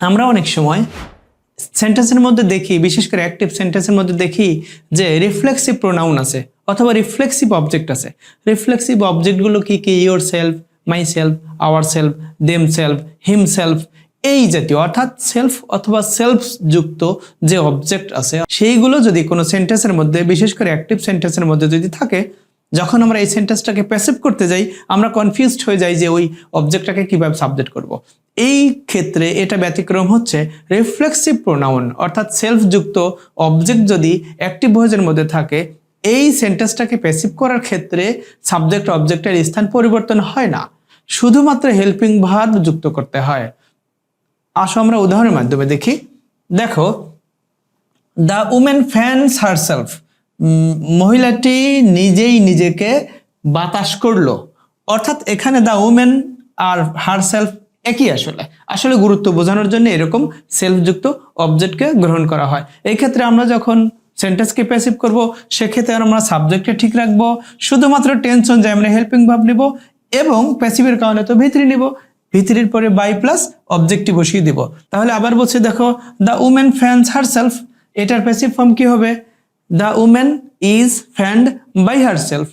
আমরা অনেক সময় সেন্টেন্সের মধ্যে দেখি, বিশেষ করে অ্যাক্টিভ সেন্টেন্সের মধ্যে দেখি যে রিফ্লেক্সিভ প্রোনাউন আছে অথবা রিফ্লেক্সিভ অবজেক্ট আছে। রিফ্লেক্সিভ অবজেক্টগুলো কি কি? Your self, my self, our self, them self, him self, এই জাতীয়, অর্থাৎ সেলফ অথবা সেলফ যুক্ত যে অবজেক্ট আছে সেইগুলো যদি কোনো সেন্টেন্সের মধ্যে, বিশেষ করে অ্যাক্টিভ সেন্টেন্সের মধ্যে যদি থাকে, যখন আমরা এই সেন্টেন্সটাকে প্যাসিভ করতে যাই আমরা কনফিউজড হয়ে যাই যে ওই অবজেক্টটাকে কিভাবে সাবজেক্ট করব। এই ক্ষেত্রে এটা ব্যতিক্রম হচ্ছে রিফ্লেক্সিভ প্রোনাউন, অর্থাৎ সেলফ যুক্ত অবজেক্ট যদি অ্যাক্টিভ ভয়েসের মধ্যে থাকে, এই সেন্টেন্সটাকে প্যাসিভ করার ক্ষেত্রে সাবজেক্ট অবজেক্টের স্থান পরিবর্তন হয় না, শুধুমাত্র হেল্পিং ভার্ব যুক্ত করতে হয়। আসো আমরা উদাহরণের মাধ্যমে দেখি। দেখো, দ্য উমেন ফ্যানস হারসেলফ, মহিলাটি নিজেই নিজেকে বাতাস করলো। অর্থাৎ এখানে দ্য উমেন আর হারসেলফ একই। আসলে গুরুত্ব বোঝানোর জন্য এরকম সেলফযুক্ত অবজেক্টকে গ্রহণ করা হয়। এই ক্ষেত্রে আমরা যখন সেন্টেন্সকে প্যাসিভ করব সেক্ষেত্রে আমরা সাবজেক্টে ঠিক রাখবো, শুধুমাত্র টেন্স অনুযায়ী আমরা হেল্পিং ভার্ব নিব এবং প্যাসিভের কারণে তো ভিতরি নিব, ভিতরির পরে বাই প্লাস অবজেক্টটি বসিয়ে দিব। তাহলে আবার বলছি, দেখো, দ্য উমেন ফ্যানস হারসেলফ, এটার প্যাসিভ ফর্ম কি হবে? The women is fanned by herself.